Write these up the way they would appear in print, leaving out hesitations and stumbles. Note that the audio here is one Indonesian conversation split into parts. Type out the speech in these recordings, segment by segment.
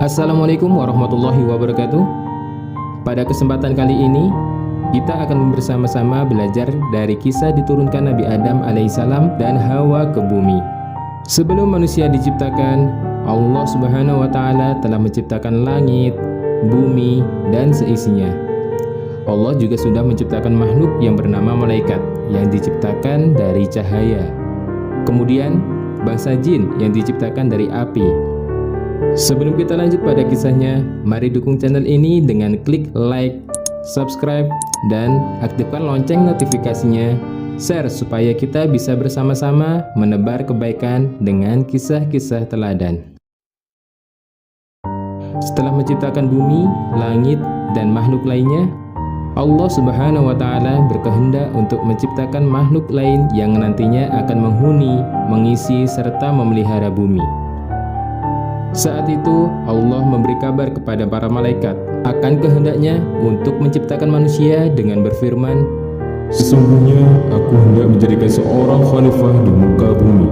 Assalamualaikum warahmatullahi wabarakatuh. Pada kesempatan kali ini kita akan bersama-sama belajar dari kisah diturunkan Nabi Adam alaihissalam dan Hawa ke bumi. Sebelum manusia diciptakan, Allah Subhanahu wa Ta'ala telah menciptakan langit, bumi, dan seisinya. Allah juga sudah menciptakan makhluk yang bernama malaikat yang diciptakan dari cahaya. Kemudian bangsa jin yang diciptakan dari api. Sebelum kita lanjut pada kisahnya, mari dukung channel ini dengan klik like, subscribe, dan aktifkan lonceng notifikasinya, share supaya kita bisa bersama-sama menebar kebaikan dengan kisah-kisah teladan. Setelah menciptakan bumi, langit, dan makhluk lainnya, Allah Subhanahu wa Ta'ala berkehendak untuk menciptakan makhluk lain yang nantinya akan menghuni, mengisi, serta memelihara bumi. Saat itu Allah memberi kabar kepada para malaikat akan kehendaknya untuk menciptakan manusia dengan berfirman, "Sesungguhnya aku hendak menjadikan seorang khalifah di muka bumi."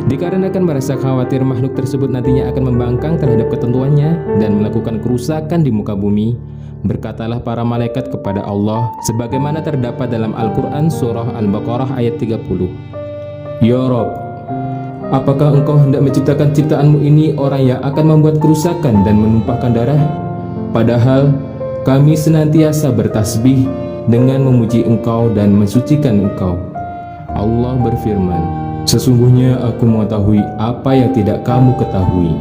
Dikarenakan merasa khawatir makhluk tersebut nantinya akan membangkang terhadap ketentuannya dan melakukan kerusakan di muka bumi, berkatalah para malaikat kepada Allah sebagaimana terdapat dalam Al-Quran surah Al-Baqarah ayat 30, "Ya Rabb, apakah engkau hendak menciptakan ciptaanmu ini orang yang akan membuat kerusakan dan menumpahkan darah? Padahal kami senantiasa bertasbih dengan memuji engkau dan mensucikan engkau." Allah berfirman, "Sesungguhnya aku mengetahui apa yang tidak kamu ketahui."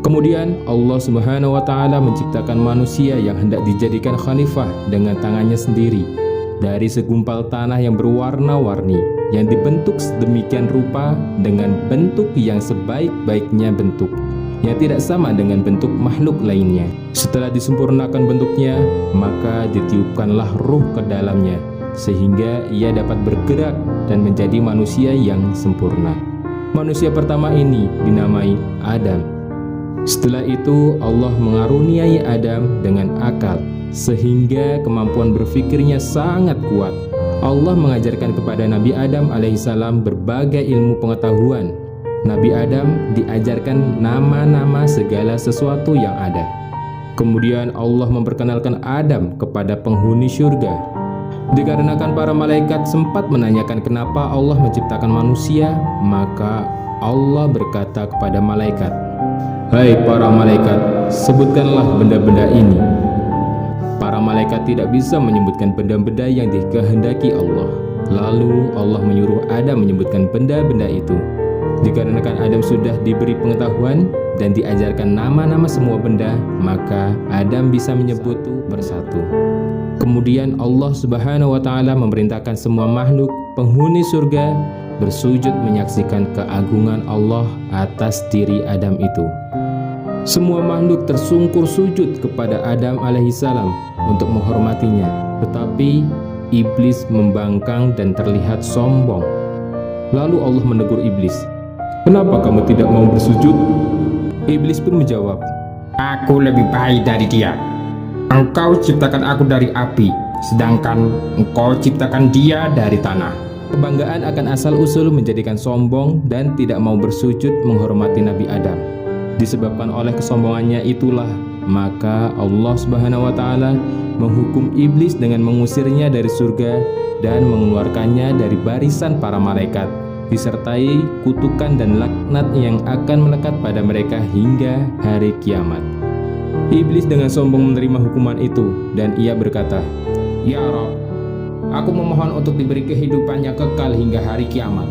Kemudian Allah Subhanahu wa Ta'ala menciptakan manusia yang hendak dijadikan khalifah dengan tangannya sendiri dari segumpal tanah yang berwarna-warni yang dibentuk sedemikian rupa dengan bentuk yang sebaik-baiknya bentuk yang tidak sama dengan bentuk makhluk lainnya. Setelah disempurnakan bentuknya, maka ditiupkanlah ruh ke dalamnya sehingga ia dapat bergerak dan menjadi manusia yang sempurna. Manusia pertama ini dinamai Adam. Setelah itu Allah mengaruniai Adam dengan akal sehingga kemampuan berfikirnya sangat kuat. Allah mengajarkan kepada Nabi Adam alaihissalam berbagai ilmu pengetahuan. Nabi Adam diajarkan nama-nama segala sesuatu yang ada. Kemudian Allah memperkenalkan Adam kepada penghuni surga. Dikarenakan para malaikat sempat menanyakan kenapa Allah menciptakan manusia, maka Allah berkata kepada malaikat, "Hai para malaikat, sebutkanlah benda-benda ini." Para malaikat tidak bisa menyebutkan benda-benda yang dikehendaki Allah. Lalu Allah menyuruh Adam menyebutkan benda-benda itu. Dikarenakan Adam sudah diberi pengetahuan dan diajarkan nama-nama semua benda, maka Adam bisa menyebut persatu. Kemudian Allah Subhanahu wa Ta'ala memerintahkan semua makhluk penghuni surga bersujud menyaksikan keagungan Allah atas diri Adam itu. Semua makhluk tersungkur sujud kepada Adam alaihissalam untuk menghormatinya, tetapi iblis membangkang dan terlihat sombong. Lalu Allah menegur iblis, "Kenapa kamu tidak mau bersujud?" Iblis pun menjawab, "Aku lebih baik dari dia. Engkau ciptakan aku dari api, sedangkan engkau ciptakan dia dari tanah." Kebanggaan akan asal-usul menjadikan sombong dan tidak mau bersujud menghormati Nabi Adam. Disebabkan oleh kesombongannya itulah, maka Allah Subhanahu wa Ta'ala menghukum iblis dengan mengusirnya dari surga dan mengeluarkannya dari barisan para malaikat, disertai kutukan dan laknat yang akan melekat pada mereka hingga hari kiamat. Iblis dengan sombong menerima hukuman itu dan ia berkata, "Ya Rabb, aku memohon untuk diberi kehidupannya kekal hingga hari kiamat."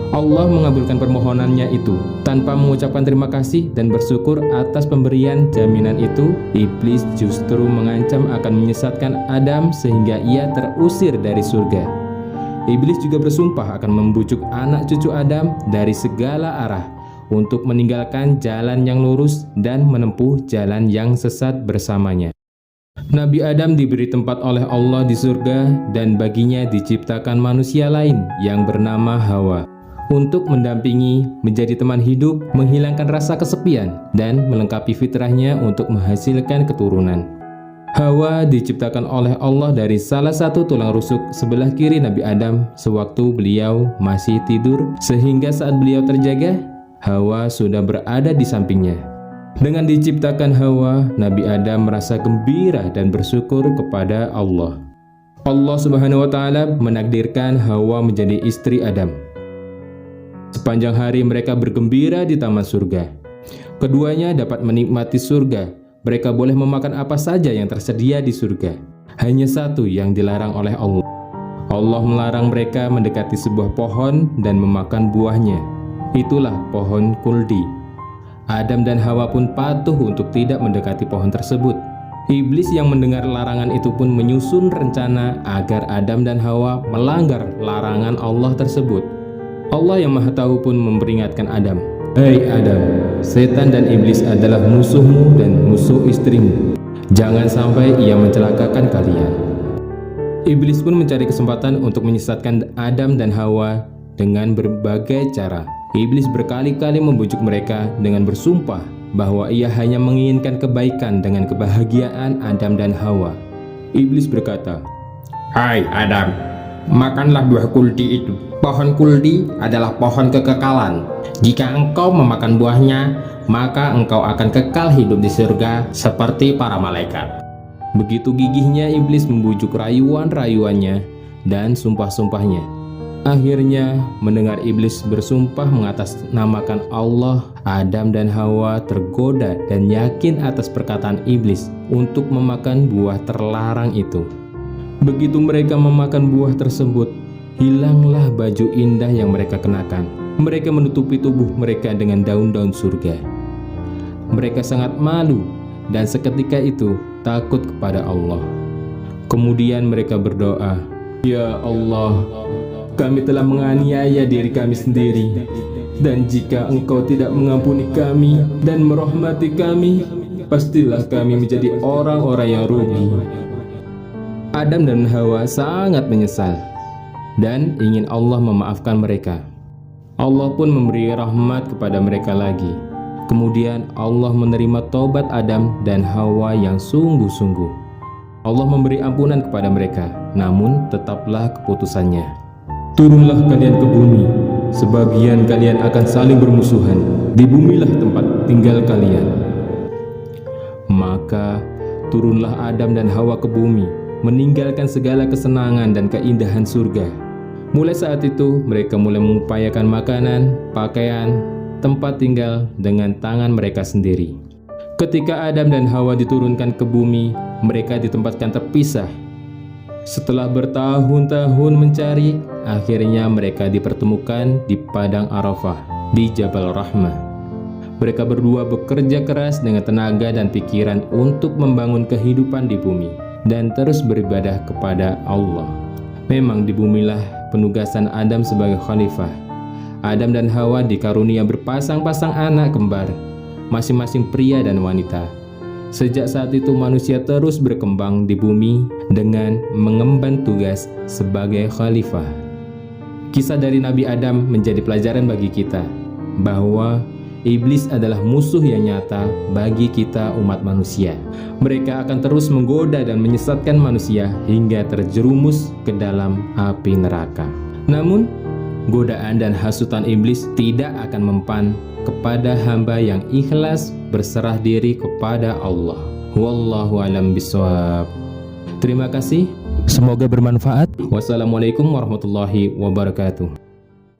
Allah mengabulkan permohonannya itu. Tanpa mengucapkan terima kasih dan bersyukur atas pemberian jaminan itu, iblis justru mengancam akan menyesatkan Adam sehingga ia terusir dari surga. Iblis juga bersumpah akan membujuk anak cucu Adam dari segala arah untuk meninggalkan jalan yang lurus dan menempuh jalan yang sesat bersamanya. Nabi Adam diberi tempat oleh Allah di surga dan baginya diciptakan manusia lain yang bernama Hawa untuk mendampingi, menjadi teman hidup, menghilangkan rasa kesepian, dan melengkapi fitrahnya untuk menghasilkan keturunan. Hawa diciptakan oleh Allah dari salah satu tulang rusuk sebelah kiri Nabi Adam sewaktu beliau masih tidur, sehingga saat beliau terjaga, Hawa sudah berada di sampingnya. Dengan diciptakan Hawa, Nabi Adam merasa gembira dan bersyukur kepada Allah. Allah Subhanahu wa Ta'ala menakdirkan Hawa menjadi istri Adam. Sepanjang hari mereka bergembira di taman surga. Keduanya dapat menikmati surga. Mereka boleh memakan apa saja yang tersedia di surga. Hanya satu yang dilarang oleh Allah. Allah melarang mereka mendekati sebuah pohon dan memakan buahnya. Itulah pohon kuldi. Adam dan Hawa pun patuh untuk tidak mendekati pohon tersebut. Iblis yang mendengar larangan itu pun menyusun rencana agar Adam dan Hawa melanggar larangan Allah tersebut. Allah yang Maha Tahu pun memperingatkan Adam, "Hei Adam, setan dan iblis adalah musuhmu dan musuh istrimu. Jangan sampai ia mencelakakan kalian." Iblis pun mencari kesempatan untuk menyesatkan Adam dan Hawa dengan berbagai cara. Iblis berkali-kali membujuk mereka dengan bersumpah bahwa ia hanya menginginkan kebaikan dengan kebahagiaan Adam dan Hawa. Iblis berkata, Hai Adam, makanlah buah kuldi itu. Pohon kuldi adalah pohon kekekalan. Jika engkau memakan buahnya, maka engkau akan kekal hidup di surga seperti para malaikat. Begitu gigihnya iblis membujuk rayuan-rayuannya dan sumpah-sumpahnya. Akhirnya mendengar iblis bersumpah mengatasnamakan Allah, Adam dan Hawa tergoda dan yakin atas perkataan iblis untuk memakan buah terlarang itu. Begitu mereka memakan buah tersebut, hilanglah baju indah yang mereka kenakan. Mereka menutupi tubuh mereka dengan daun-daun surga. Mereka sangat malu dan seketika itu takut kepada Allah. Kemudian mereka berdoa, "Ya Allah, kami telah menganiaya diri kami sendiri, dan jika Engkau tidak mengampuni kami dan merahmati kami, pastilah kami menjadi orang-orang yang rugi." Adam dan Hawa sangat menyesal dan ingin Allah memaafkan mereka. Allah pun memberi rahmat kepada mereka lagi. Kemudian Allah menerima taubat Adam dan Hawa yang sungguh-sungguh. Allah memberi ampunan kepada mereka, namun tetaplah keputusannya. Turunlah kalian ke bumi, sebagian kalian akan saling bermusuhan. Di bumilah tempat tinggal kalian. Maka turunlah Adam dan Hawa ke bumi, meninggalkan segala kesenangan dan keindahan surga. Mulai saat itu mereka mulai mengupayakan makanan, pakaian, tempat tinggal dengan tangan mereka sendiri. Ketika Adam dan Hawa diturunkan ke bumi, mereka ditempatkan terpisah. Setelah bertahun-tahun mencari, akhirnya mereka dipertemukan di Padang Arafah, di Jabal Rahmah. Mereka berdua bekerja keras dengan tenaga dan pikiran untuk membangun kehidupan di bumi dan terus beribadah kepada Allah. Memang di bumilah penugasan Adam sebagai khalifah. Adam dan Hawa dikarunia berpasang-pasang anak kembar, masing-masing pria dan wanita. Sejak saat itu manusia terus berkembang di bumi dengan mengemban tugas sebagai khalifah. Kisah dari Nabi Adam menjadi pelajaran bagi kita bahwa iblis adalah musuh yang nyata bagi kita umat manusia. Mereka akan terus menggoda dan menyesatkan manusia hingga terjerumus ke dalam api neraka. Namun, godaan dan hasutan iblis tidak akan mempan kepada hamba yang ikhlas berserah diri kepada Allah. Wallahu a'lam bishawab. Terima kasih. Semoga bermanfaat. Wassalamualaikum warahmatullahi wabarakatuh.